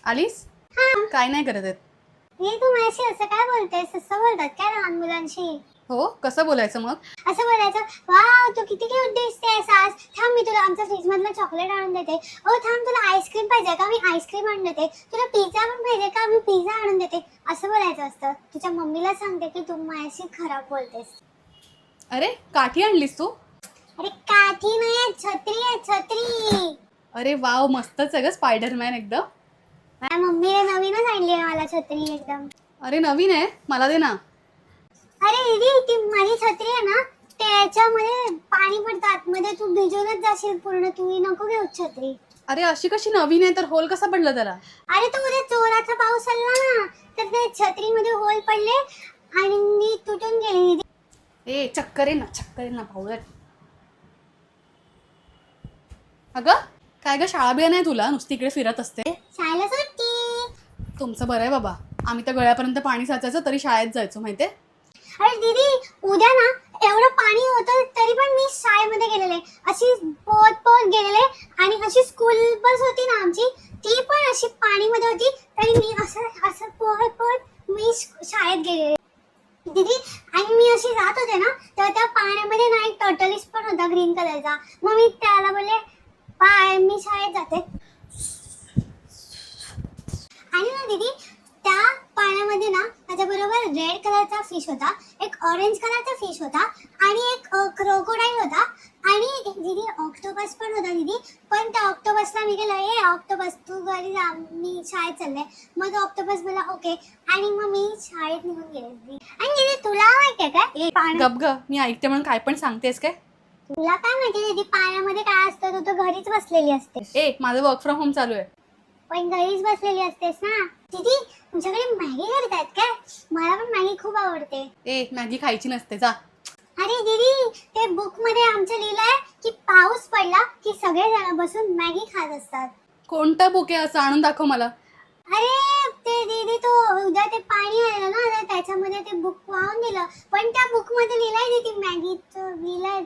आलीस? हा. काय नाही करत आहेत. हे तू माझ्याशी असं काय बोलतेस? असं बोलतात काय लहान मुलांशी? हो, कसं बोलायचं मग? असं बोलायचं, वाव तू किती क्यूट दिसतेस आज. थांब मी तुला आमच्या फ्रीज मधलं चॉकलेट आणून देते. ओ थांब तुला आईस्क्रीम पाहिजे का? मी आईस्क्रीम आणून देते. तुला पिझ्झा पण पाहिजे का? मी पिझ्झा आणून देते. असं बोलायचं असतं. तुझ्या मम्मीला सांगते की तू माझ्याशी खराब बोलतेस. अरे, काठी आणलीस तू? अरे काठी नाही, छत्री आहे छत्री. अरे वाव, मस्तच आहे ग स्पायडरमॅन एकदम. माझ्या मम्मीने नवीनच आणली आहे मला छत्री एकदम. अरे नवीन आहे, मला दे ना. अरे दीदी ती माझी छत्री आहे ना, त्याच्यामध्ये पाणी पडतं आतमध्ये, तू भिजूनच जाशील पूर्ण. तू नको घेऊ छत्री. अरे अशी कशी नवीन आहे तर होल कसा पडला त्याला? अरे तो उद्या जोराचा पाऊस आला ना, तर ते छत्रीमध्ये होल पडले आणि मी तुटून गेली. ए चक्कर आहे ना पावडर. अगं काय ग, शाळा बिया नाही तुला? नुसती इकडे फिरत असते. शाळेला सुट्टी. तुमचं बरं आहे बाबा. आम्ही तर गळ्यापर्यंत पाणी साचायचं तरी शाळेत जायचो माहितीये. अरे दीदी उद्या ना एवढं पाणी होतं तरी पण मी शाळेमध्ये गेलेले, अशी पोहत पोहत गेलेले. आणि अशी स्कूल बस होती ना आमची, ती पण अशी पाणीमध्ये होती, तरी मी असं असं पोहत पोहत मी शाळेत गेलेले दीदी. आणि मी अशी जात होते ना, तर त्या पाण्यामध्ये ना एक टर्टलिस पण होता ग्रीन कलरचा. मग मी त्याला बोलले बाय, मी शाळेत जाते. आणि ना दीदी त्या पाण्यामध्ये ना त्याच्याबरोबर रेड कलरचा फिश होता, एक ऑरेंज कलरचा फिश होता आणि एक क्रोकोडाईल होता आणि दीदी ऑक्टोपस पण होता दीदी. पण त्या ऑक्टोपसला मी गेलो, ए ऑक्टोपस तू घरी जा, मी शाळेत चालले. मग तो ऑक्टोपस बोला ओके, आणि मग मी शाळेत निघून गेले दीदी. आणि दीदी तुला माहितीये काय गप ग, मी ऐकते म्हणून काय पण सांगतेस काय? तुला काय माहिती दीदी पाण्यामध्ये काय असतं? तू तर घरीच बसलेली असतेस. ए माझं वर्क फ्रॉम होम चालू आहे. पण घरीच बसलेली असतेस ना दीदी. तुमच्याकडे मॅगी करतात काय? मला पण मॅगी खूप आवडते. ए मॅगी खायची नसते, जा. अरे दीदी ते बुक मध्ये आमचं लिहिलंय की पाऊस पडला की सगळे जण बसून मॅगी खात असतात. कोणता बुक आहे असं? आणून दाखव मला. अरे ते दीदी तो उद्या ते पाणी आलं ना, तर त्याच्यामध्ये ते बुक वाहून दिलं, पण त्या बुक मध्ये लिहिलंय दीदी मॅगीचं लिहिलंय.